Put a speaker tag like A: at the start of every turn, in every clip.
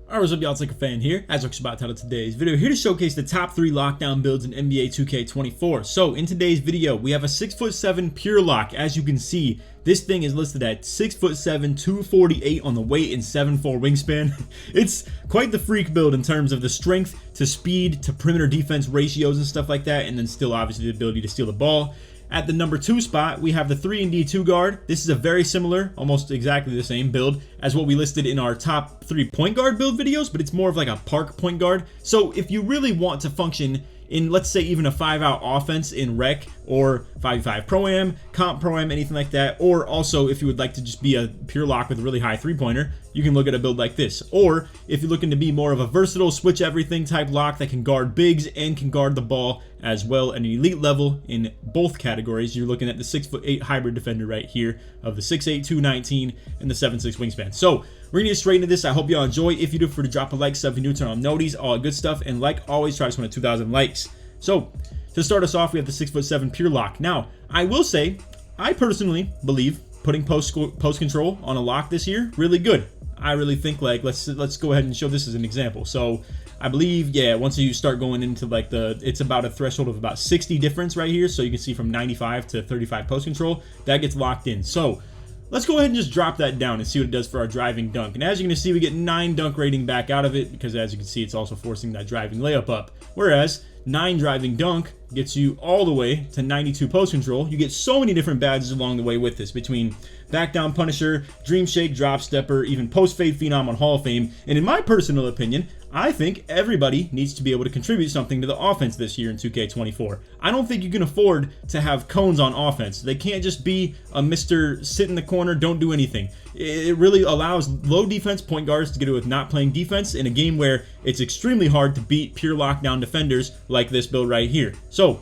A: Alright, what's up y'all, it's LakerFan here, as I was about to title today's video, here to showcase the top 3 lockdown builds in NBA 2K24. So, in today's video, we have a 6'7" pure lock. As you can see, this thing is listed at 6'7", 248 on the weight and 7'4" wingspan. It's quite the freak build in terms of the strength to speed to perimeter defense ratios and stuff like that, and then still obviously the ability to steal the ball. At the number 2 spot, we have the 3-and-D2 guard. This is a very similar, almost exactly the same build as what we listed in our top 3 point guard build videos, but it's more of like a park point guard. So if you really want to function in, let's say, even a 5-out offense in rec or 5v5 pro-am, comp pro-am, anything like that, or also if you would like to just be a pure lock with a really high three-pointer, you can look at a build like this. Or if you're looking to be more of a versatile switch everything type lock that can guard bigs and can guard the ball as well at an elite level in both categories, you're looking at the 6'8" hybrid defender right here of the 6'8", 219 and the 7'6" wingspan. So we're gonna get straight into this. I hope y'all enjoy. If you do, for to drop a like, sub if you're new, turn on noties, all good stuff, and like always, try to swing at 2,000 likes. So to start us off, we have the 6'7" pure lock. Now I will say, I personally believe putting post control on a lock this year really good. I really think, like, let's go ahead and show this as an example. So I believe, yeah, once you start going into like it's about a threshold of about 60 difference right here. So you can see from 95 to 35 post control, that gets locked in. So let's go ahead and just drop that down and see what it does for our driving dunk. And as you're going to see, we get 9 dunk rating back out of it because, as you can see, it's also forcing that driving layup up. Whereas 9 driving dunk gets you all the way to 92 post control. You get so many different badges along the way with this, between back down punisher, dream shake, drop stepper, even post fade phenom on Hall of Fame. And in my personal opinion, I think everybody needs to be able to contribute something to the offense this year in 2K24. I don't think you can afford to have cones on offense. They can't just be a Mr. sit in the corner, don't do anything. It really allows low defense point guards to get away with not playing defense in a game where it's extremely hard to beat pure lockdown defenders like this build right here. So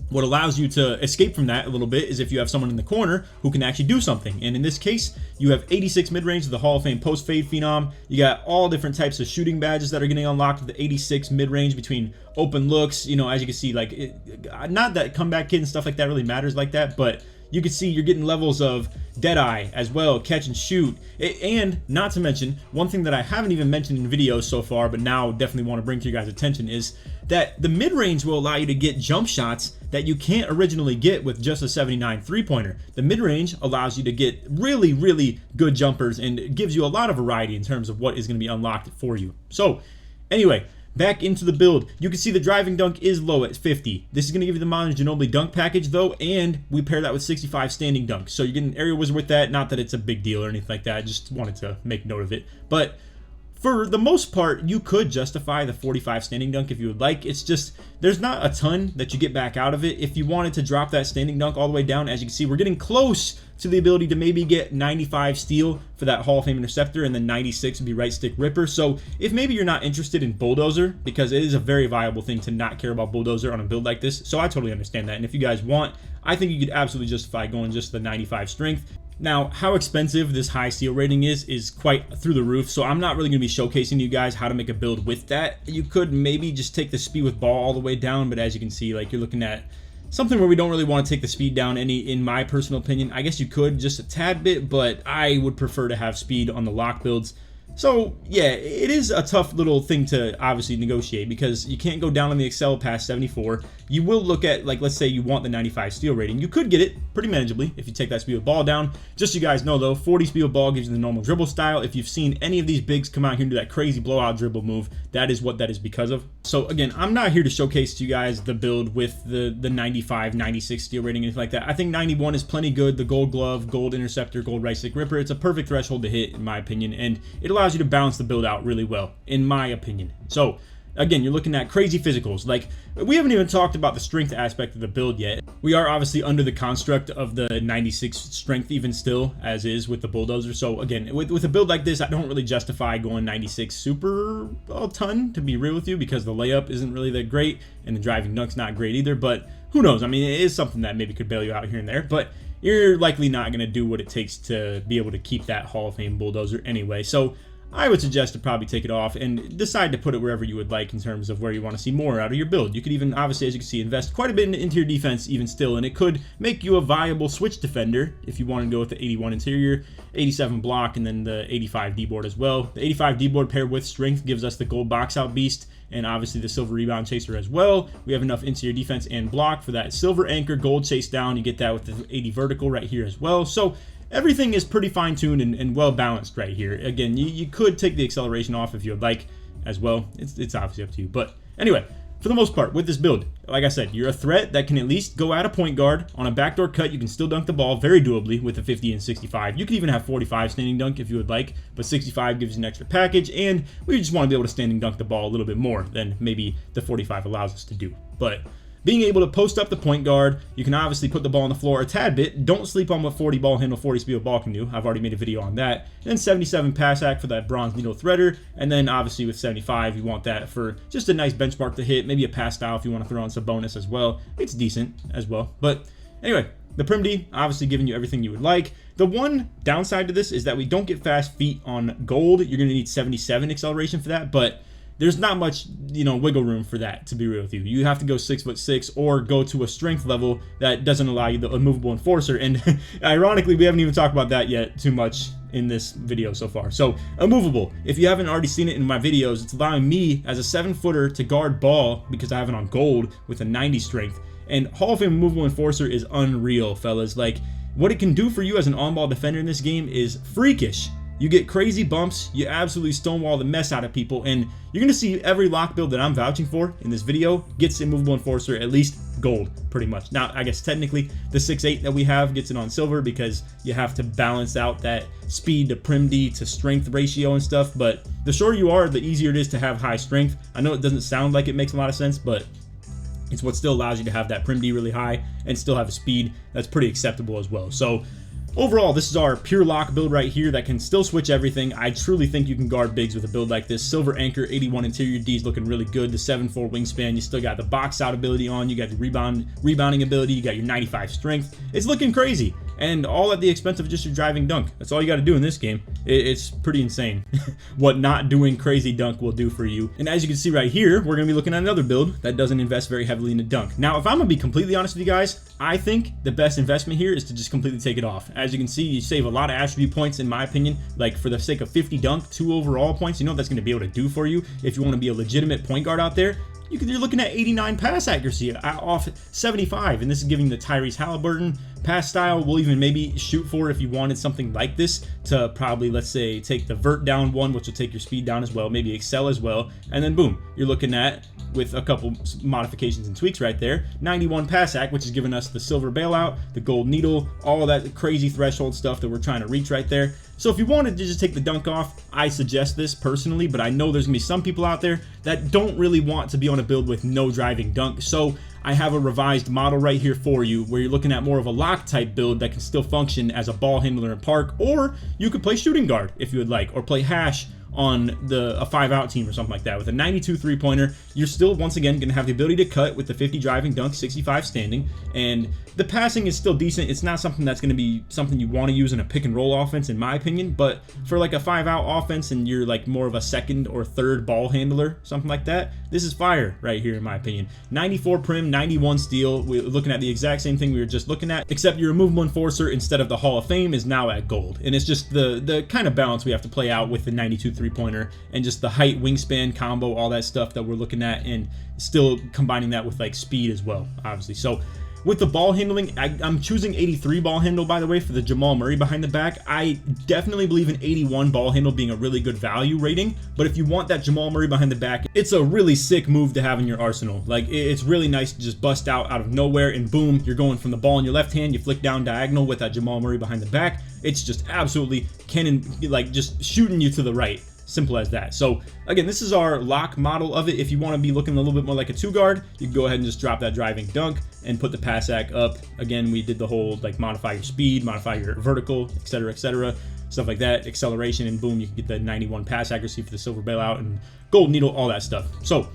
A: what allows you to escape from that a little bit is if you have someone in the corner who can actually do something. And in this case, you have 86 mid-range with the Hall of Fame post-fade phenom. You got all different types of shooting badges that are getting unlocked with the 86 mid-range between open looks. You know, as you can see, like, not that comeback kid and stuff like that really matters like that, but you can see you're getting levels of Deadeye as well, catch and shoot. And not to mention, one thing that I haven't even mentioned in videos so far, but now definitely want to bring to your guys' attention, is that the mid-range will allow you to get jump shots that you can't originally get with just a 79 three-pointer. The mid-range allows you to get really, really good jumpers, and it gives you a lot of variety in terms of what is going to be unlocked for you. So anyway, back into the build. You can see the driving dunk is low at 50. This is going to give you the Manu Ginobili dunk package though, and we pair that with 65 standing dunk. So you're getting an area wizard with that. Not that it's a big deal or anything like that. I just wanted to make note of it. But for the most part, you could justify the 45 standing dunk if you would like. It's just, there's not a ton that you get back out of it. If you wanted to drop that standing dunk all the way down, as you can see, we're getting close to the ability to maybe get 95 steal for that Hall of Fame interceptor, and then 96 would be right stick ripper. So if maybe you're not interested in bulldozer, because it is a very viable thing to not care about bulldozer on a build like this, so I totally understand that. And if you guys want, I think you could absolutely justify going just the 95 strength. Now, how expensive this high steal rating is quite through the roof, so I'm not really going to be showcasing you guys how to make a build with that. You could maybe just take the speed with ball all the way down, but as you can see, like, you're looking at something where we don't really want to take the speed down any, in my personal opinion. I guess you could just a tad bit, but I would prefer to have speed on the lock builds. So yeah, it is a tough little thing to obviously negotiate, because you can't go down on the Excel past 74. You will look at, like, let's say you want the 95 steal rating. You could get it pretty manageably if you take that speed with ball down. Just so you guys know though, 40 speed with ball gives you the normal dribble style. If you've seen any of these bigs come out here and do that crazy blowout dribble move, that is what that is because of. So again, I'm not here to showcase to you guys the build with the 95, 96 steal rating, anything like that. I think 91 is plenty good. The gold glove, gold interceptor, gold right stick ripper, it's a perfect threshold to hit in my opinion, and it allows you to balance the build out really well in my opinion. So again, you're looking at crazy physicals. Like, we haven't even talked about the strength aspect of the build yet. We are obviously under the construct of the 96 strength even still, as is with the bulldozer. So again, with a build like this, I don't really justify going 96 super a ton, to be real with you, because the layup isn't really that great and the driving dunk's not great either. But who knows? I mean, it is something that maybe could bail you out here and there, but you're likely not going to do what it takes to be able to keep that Hall of Fame bulldozer anyway. So I would suggest to probably take it off and decide to put it wherever you would like in terms of where you want to see more out of your build. You could even, obviously, as you can see, invest quite a bit in interior defense even still, and it could make you a viable switch defender if you want to go with the 81 interior, 87 block, and then the 85 D-board as well. The 85 D-board paired with strength gives us the gold box out beast, and obviously the silver rebound chaser as well. We have enough interior defense and block for that silver anchor gold chase down. You get that with the 80 vertical right here as well. So everything is pretty fine-tuned and well balanced right here. Again, you could take the acceleration off if you would like as well. It's obviously up to you. But anyway, for the most part, with this build, like I said, you're a threat that can at least go at a point guard. On a backdoor cut, you can still dunk the ball very doably with the 50 and 65. You could even have 45 standing dunk if you would like, but 65 gives you an extra package, and we just want to be able to standing dunk the ball a little bit more than maybe the 45 allows us to do. But being able to post up the point guard, you can obviously put the ball on the floor a tad bit. Don't sleep on what 40 ball handle, 40 speed of ball can do. I've already made a video on that. And then 77 pass act for that bronze needle threader. And then obviously with 75, you want that for just a nice benchmark to hit. Maybe a pass style if you want to throw on some bonus as well. It's decent as well. But anyway, the Prim D, obviously giving you everything you would like. The one downside to this is that we don't get fast feet on gold. You're going to need 77 acceleration for that, but there's not much, wiggle room for that, to be real with you. You have to go 6'6" or go to a strength level that doesn't allow you the immovable enforcer. And ironically, we haven't even talked about that yet too much in this video so far. So immovable, if you haven't already seen it in my videos, it's allowing me as a 7-footer to guard ball because I have it on gold with a 90 strength. And Hall of Fame immovable enforcer is unreal, fellas. Like, what it can do for you as an on-ball defender in this game is freakish. You get crazy bumps, you absolutely stonewall the mess out of people, and you're going to see every lock build that I'm vouching for in this video gets immovable enforcer at least gold, pretty much. Now, I guess technically the 6'8" that we have gets it on silver because you have to balance out that speed to Prim D to strength ratio and stuff, but the shorter you are, the easier it is to have high strength. I know it doesn't sound like it makes a lot of sense, but it's what still allows you to have that Prim D really high and still have a speed that's pretty acceptable as well. So overall, this is our pure lock build right here that can still switch everything. I truly think you can guard bigs with a build like this. Silver anchor, 81 interior D is looking really good. The 7'4" wingspan, you still got the box out ability on. You got the rebounding ability. You got your 95 strength. It's looking crazy. And all at the expense of just your driving dunk. That's all you got to do in this game. It's pretty insane what not doing crazy dunk will do for you. And as you can see right here, we're going to be looking at another build that doesn't invest very heavily in the dunk. Now, if I'm going to be completely honest with you guys, I think the best investment here is to just completely take it off. As you can see, you save a lot of attribute points in my opinion. Like for the sake of 50 dunk, 2 overall points, you know what that's going to be able to do for you if you want to be a legitimate point guard out there. You're looking at 89 pass accuracy off 75, and this is giving the Tyrese Halliburton pass style. We'll even maybe shoot for if you wanted something like this to probably, let's say, take the vert down one, which will take your speed down as well, maybe excel as well, and then boom, you're looking at, with a couple modifications and tweaks right there, 91 pass act, which is giving us the silver bailout, the gold needle, all of that crazy threshold stuff that we're trying to reach right there. So if you wanted to just take the dunk off, I suggest this personally, but I know there's gonna be some people out there that don't really want to be on a build with no driving dunk. So I have a revised model right here for you where you're looking at more of a lock type build that can still function as a ball handler in park, or you could play shooting guard if you would like, or play hash on a 5-out team or something like that. With a 92 3-pointer, you're still once again going to have the ability to cut with the 50 driving dunk, 65 standing, and the passing is still decent. It's not something that's going to be something you want to use in a pick and roll offense in my opinion, but for like a 5-out offense and you're like more of a second or third ball handler, something like that, this is fire right here in my opinion. 94 prim, 91 steal. We're looking at the exact same thing we were just looking at, except your removable enforcer instead of the Hall of Fame is now at gold, and it's just the kind of balance we have to play out with the 92 3-pointer and just the height, wingspan combo, all that stuff that we're looking at, and still combining that with like speed as well, obviously. So with the ball handling, I'm choosing 83 ball handle, by the way, for the Jamal Murray behind the back. I definitely believe in 81 ball handle being a really good value rating, but if you want that Jamal Murray behind the back, it's a really sick move to have in your arsenal. Like, it's really nice to just bust out of nowhere and boom, you're going from the ball in your left hand, you flick down diagonal with that Jamal Murray behind the back. It's just absolutely like just shooting you to the right. Simple as that. So again, this is our lock model of it. If you want to be looking a little bit more like a 2-guard, you can go ahead and just drop that driving dunk and put the pass act up. Again, we did the whole like modify your speed, modify your vertical, etc., stuff like that, acceleration, and boom, you can get the 91 pass accuracy for the silver bailout and gold needle, all that stuff. So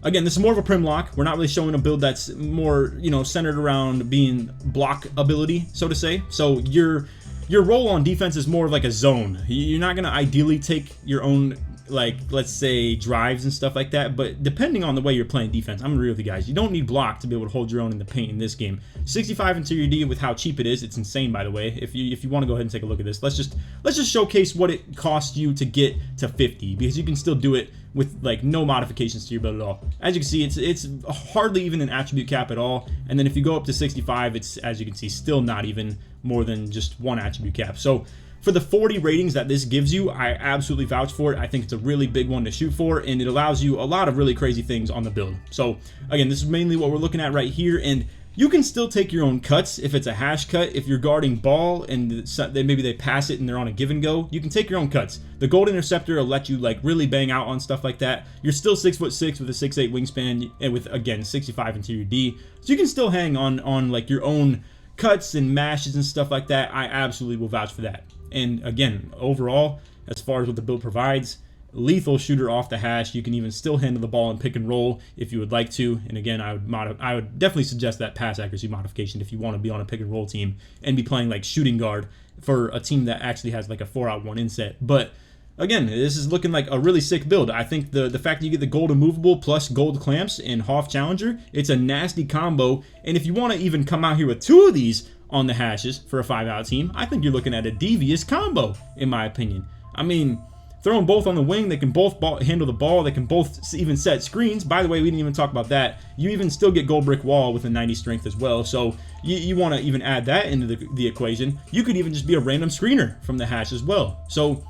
A: again, this is more of a prim lock. We're not really showing a build that's more, centered around being block ability, so to say. So you're your role on defense is more of like a zone. You're not going to ideally take your own, like, let's say drives and stuff like that, but depending on the way you're playing defense, I'm gonna agree with you guys, you don't need block to be able to hold your own in the paint in this game. 65 interior D with how cheap it is, it's insane, by the way. If you want to go ahead and take a look at this, let's just showcase what it costs you to get to 50, because you can still do it with like no modifications to your build at all. As you can see, it's hardly even an attribute cap at all, and then if you go up to 65, it's, as you can see, still not even more than just one attribute cap. So for the 40 ratings that this gives you, I absolutely vouch for it. I think it's a really big one to shoot for, and it allows you a lot of really crazy things on the build. So again, this is mainly what we're looking at right here, and you can still take your own cuts if it's a hash cut. If you're guarding ball and maybe they pass it and they're on a give and go, you can take your own cuts. The gold interceptor will let you like really bang out on stuff like that. You're still 6'6" with a 6'8" wingspan and with, again, 65 interior D, so you can still hang on like your own cuts and mashes and stuff like that. I absolutely will vouch for that. And again, overall, as far as what the build provides, lethal shooter off the hash. You can even still handle the ball and pick and roll if you would like to. And again, I would definitely suggest that pass accuracy modification if you want to be on a pick and roll team and be playing like shooting guard for a team that actually has like a 4-out-1 inset. But again, this is looking like a really sick build. I think the fact that you get the gold immovable plus gold clamps and Hoff Challenger, it's a nasty combo. And if you want to even come out here with 2 of these on the hashes for a 5-out team, I think you're looking at a devious combo, in my opinion. I mean, throw them both on the wing, they can both handle the ball, they can both even set screens. By the way, we didn't even talk about that. You even still get gold brick wall with a 90 strength as well, so you want to even add that into the equation. You could even just be a random screener from the hash as well. So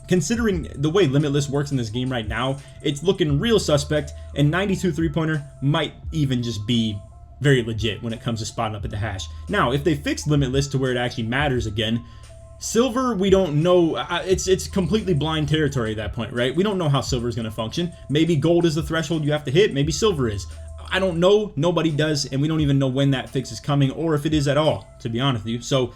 A: considering the way Limitless works in this game right now, it's looking real suspect, and 92 three-pointer might even just be very legit when it comes to spotting up at the hash. Now, if they fix Limitless to where it actually matters again, silver, we don't know. It's completely blind territory at that point, right? We don't know how silver is going to function. Maybe gold is the threshold you have to hit. Maybe silver is. I don't know. Nobody does, and we don't even know when that fix is coming or if it is at all, to be honest with you. So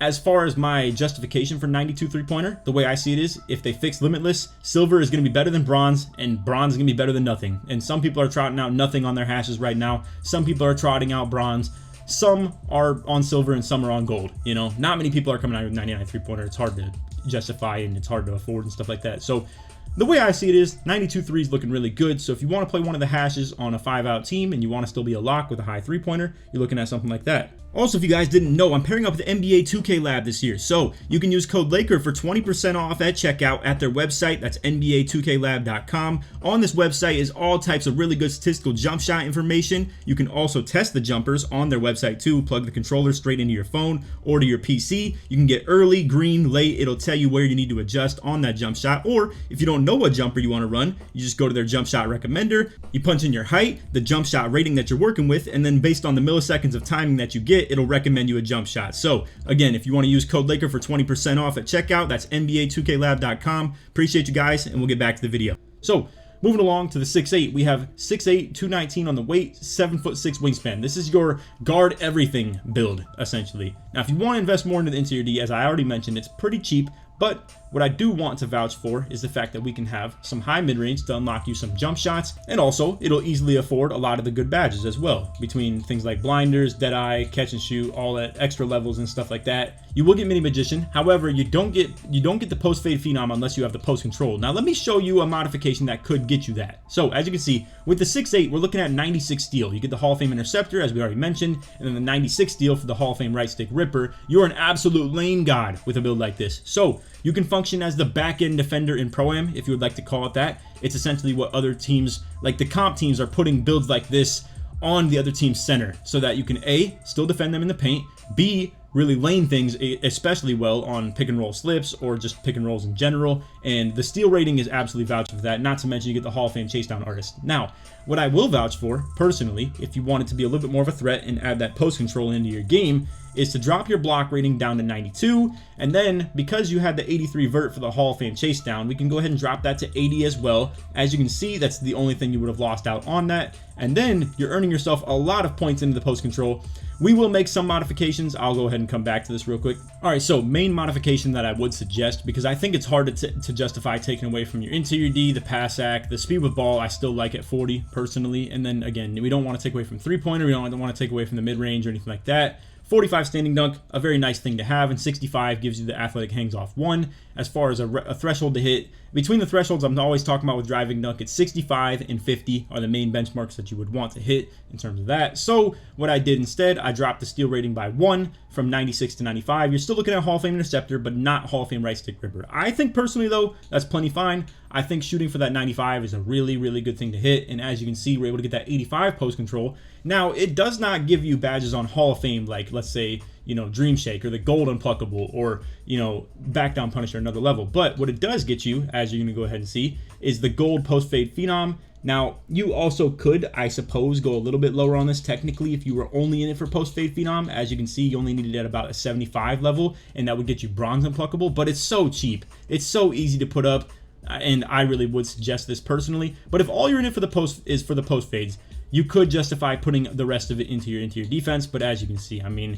A: as far as my justification for 92 three-pointer, the way I see it is, if they fix Limitless, silver is going to be better than bronze, and bronze is going to be better than nothing. And some people are trotting out nothing on their hashes right now. Some people are trotting out bronze. Some are on silver and some are on gold. You know, not many people are coming out with 99 three-pointer. It's hard to justify and it's hard to afford and stuff like that. So the way I see it is 92 threes looking really good. So if you want to play one of the hashes on a 5-out team and you want to still be a lock with a high three-pointer, you're looking at something like that. Also, if you guys didn't know, I'm pairing up with the NBA 2K Lab this year, so you can use code Laker for 20% off at checkout at their website. That's NBA2KLab.com. On this website is all types of really good statistical jump shot information. You can also test the jumpers on their website too. Plug the controller straight into your phone or to your PC. You can get early, green, late. It'll tell you where you need to adjust on that jump shot. Or if you don't know what jumper you want to run, you just go to their jump shot recommender. You punch in your height, the jump shot rating that you're working with, and then based on the milliseconds of timing that you get, it'll recommend you a jump shot. So again, if you want to use code Laker for 20% off at checkout, that's NBA2KLab.com. Appreciate you guys, and we'll get back to the video. So moving along to the 6'8", we have 6'8", 219 on the weight, 7'6" wingspan. This is your guard everything build, essentially. Now, if you want to invest more into the interior D, as I already mentioned, it's pretty cheap, but what I do want to vouch for is the fact that we can have some high mid-range to unlock you some jump shots, and also it'll easily afford a lot of the good badges as well, between things like blinders, deadeye, catch and shoot, all that extra levels and stuff like that. You will get mini magician. However, you don't get the post fade phenom unless you have the post control. Now let me show you a modification that could get you that. So as you can see, with the 6'8", we're looking at 96 steal. You get the Hall of Fame interceptor, as we already mentioned, and then the 96 steal for the Hall of Fame right stick ripper. You're an absolute lane god with a build like this. So you can function as the back-end defender in Pro-Am, if you would like to call it that. It's essentially what other teams, like the comp teams, are putting builds like this on the other team's center, so that you can A, still defend them in the paint, B, really lane things especially well on pick and roll slips or just pick and rolls in general, and the steal rating is absolutely vouching for that, not to mention you get the Hall of Fame chase down artist. Now, what I will vouch for, personally, if you want it to be a little bit more of a threat and add that post control into your game, is to drop your block rating down to 92, and then because you had the 83 vert for the Hall of Fame chase down, we can go ahead and drop that to 80 as well. As you can see, that's the only thing you would have lost out on that, and then you're earning yourself a lot of points into the post control. We will make some modifications. I'll go ahead and come back to this real quick. All right, so main modification that I would suggest, because I think it's hard to justify taking away from your interior D, the pass act, the speed with ball, I still like at 40 personally, and then again, we don't want to take away from three-pointer, we don't want to take away from the mid-range or anything like that. 45 standing dunk, a very nice thing to have, and 65 gives you the athletic hangs off 1. As far as a threshold to hit, between the thresholds I'm always talking about with driving dunk, it's 65 and 50 are the main benchmarks that you would want to hit in terms of that. So what I did instead, I dropped the steal rating by 1 from 96 to 95. You're still looking at Hall of Fame interceptor, but not Hall of Fame right stick ripper. I think personally though, that's plenty fine. I think shooting for that 95 is a really, really good thing to hit. And as you can see, we're able to get that 85 post control. Now, it does not give you badges on Hall of Fame, like let's say, you know, Dream Shake or the Gold Unpluckable or, you know, Back Down Punisher another level. But what it does get you, as you're going to go ahead and see, is the Gold Post Fade Phenom. Now, you also could, I suppose, go a little bit lower on this technically if you were only in it for Post Fade Phenom. As you can see, you only needed at about a 75 level, and that would get you Bronze Unpluckable. But it's so cheap. It's so easy to put up, and I really would suggest this personally. But if all you're in it for the post is for the post fades, you could justify putting the rest of it into your defense. But as you can see, I mean,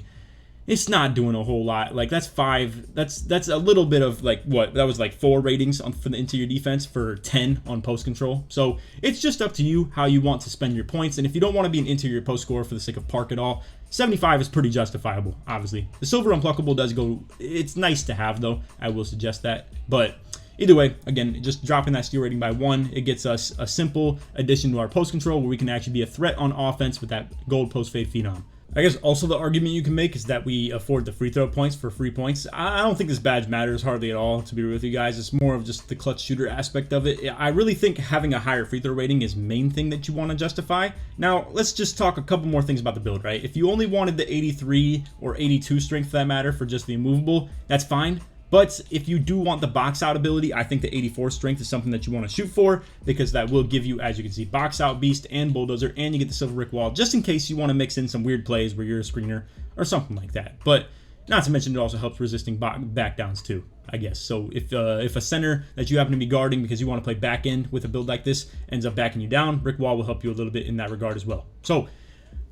A: it's not doing a whole lot. Like that's 5. That's a little bit of like what that was like 4 ratings for the interior defense for 10 on post control. So it's just up to you how you want to spend your points. And if you don't want to be an interior post scorer for the sake of park at all, 75 is pretty justifiable. Obviously, the silver unpluckable does go. It's nice to have though. I will suggest that, but. Either way, again, just dropping that steal rating by 1, it gets us a simple addition to our post control where we can actually be a threat on offense with that gold post fade phenom. I guess also the argument you can make is that we afford the free throw points for free points. I don't think this badge matters hardly at all, to be real with you guys. It's more of just the clutch shooter aspect of it. I really think having a higher free throw rating is the main thing that you want to justify. Now, let's just talk a couple more things about the build, right? If you only wanted the 83 or 82 strength for that matter for just the immovable, that's fine. But if you do want the box out ability, I think the 84 strength is something that you want to shoot for because that will give you, as you can see, box out beast and bulldozer, and you get the silver brick wall just in case you want to mix in some weird plays where you're a screener or something like that. But not to mention it also helps resisting back downs too, I guess. So if a center that you happen to be guarding because you want to play back end with a build like this ends up backing you down, brick wall will help you a little bit in that regard as well. So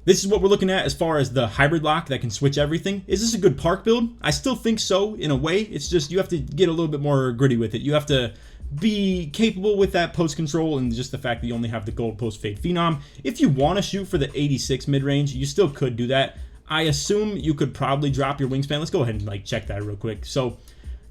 A: this is what we're looking at as far as the hybrid lock that can switch everything. Is this a good park build? I still think so in a way. It's just you have to get a little bit more gritty with it. You have to be capable with that post control and just the fact that you only have the gold post fade phenom. If you want to shoot for the 86 mid-range, you still could do that. I assume you could probably drop your wingspan. Let's go ahead and like check that real quick. So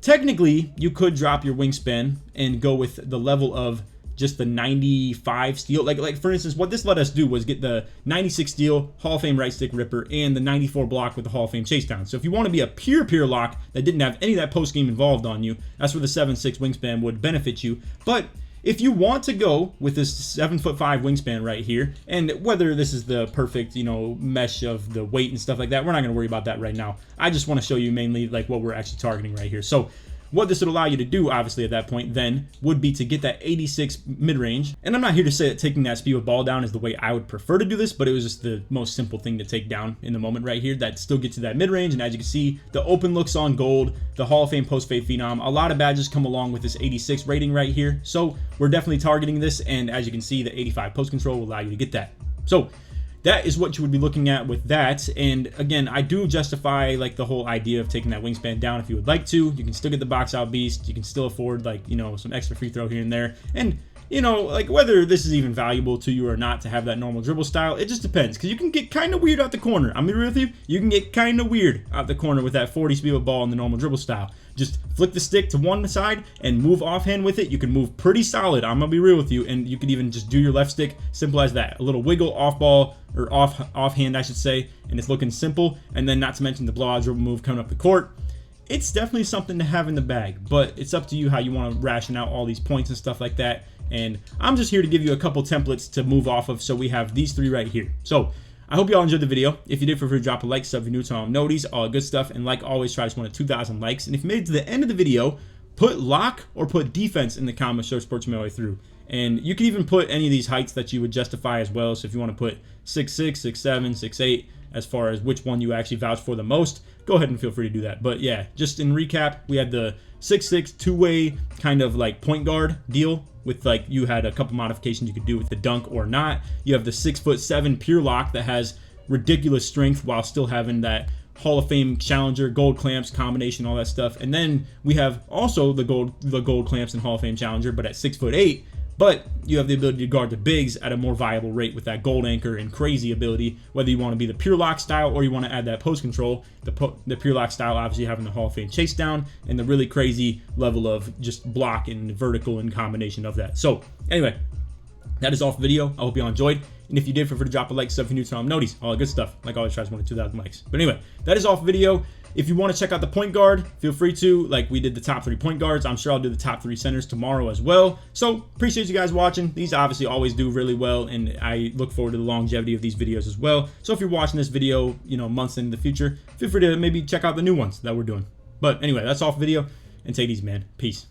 A: technically you could drop your wingspan and go with the level of just the 95 steal. Like for instance, what this let us do was get the 96 steal, Hall of Fame right stick ripper, and the 94 block with the Hall of Fame chase down. So if you want to be a pure lock that didn't have any of that post game involved on you, that's where the 7'6" wingspan would benefit you. But if you want to go with this 7'5" wingspan right here, and whether this is the perfect, you know, mesh of the weight and stuff like that, we're not going to worry about that right now. I just want to show you mainly like what we're actually targeting right here. So what this would allow you to do, obviously, at that point then, would be to get that 86 mid-range. And I'm not here to say that taking that speed with ball down is the way I would prefer to do this, but it was just the most simple thing to take down in the moment right here that still gets you that mid-range. And as you can see, the open looks on gold, the Hall of Fame post-fade phenom. A lot of badges come along with this 86 rating right here. So we're definitely targeting this. And as you can see, the 85 post-control will allow you to get that. So that is what you would be looking at with that. And again, I do justify like the whole idea of taking that wingspan down if you would like to. You can still get the box out beast. You can still afford like, you know, some extra free throw here and there. And you know, like whether this is even valuable to you or not to have that normal dribble style, it just depends. Because you can get kind of weird out the corner. I'm gonna be real with you. You can get kind of weird out the corner with that 40 speed with ball in the normal dribble style. Just flick the stick to one side and move offhand with it. You can move pretty solid. I'm gonna be real with you. And you can even just do your left stick, simple as that. A little wiggle off ball or offhand, I should say, and it's looking simple. And then not to mention the blowout dribble move coming up the court. It's definitely something to have in the bag, but it's up to you how you want to ration out all these points and stuff like that. And I'm just here to give you a couple templates to move off of. So we have these 3 right here. So I hope you all enjoyed the video. If you did, feel free to drop a like, sub if you're new to noties, all good stuff. And like always, try to one to 2,000 likes. And if you made it to the end of the video, put lock or put defense in the comments, show sports my way through. And you can even put any of these heights that you would justify as well. So if you want to put 6'6", 6'7", 6'8", as far as which one you actually vouch for the most, go ahead and feel free to do that. But yeah, just in recap, we had the 6'6" two-way kind of like point guard deal with like you had a couple modifications you could do with the dunk or not. You have the 6'7" pure lock that has ridiculous strength while still having that Hall of Fame challenger, gold clamps, combination, all that stuff. And then we have also the gold clamps and Hall of Fame challenger, but at 6'8", But you have the ability to guard the bigs at a more viable rate with that gold anchor and crazy ability, whether you want to be the pure lock style or you want to add that post control. The pure lock style obviously having the Hall of Fame chase down and the really crazy level of just block and vertical in combination of that. So anyway, that is all for the video. I hope you all enjoyed. And if you did, feel free to drop a like, sub if you're new to channel, notice, all that good stuff. Like always, tries more than 2,000 likes. But anyway, that is all for the video. If you want to check out the point guard, feel free to. Like we did the top 3 point guards. I'm sure I'll do the top 3 centers tomorrow as well. So appreciate you guys watching. These obviously always do really well, and I look forward to the longevity of these videos as well. So if you're watching this video, months into the future, feel free to maybe check out the new ones that we're doing. But anyway, that's all for the video, and take it easy, man. Peace.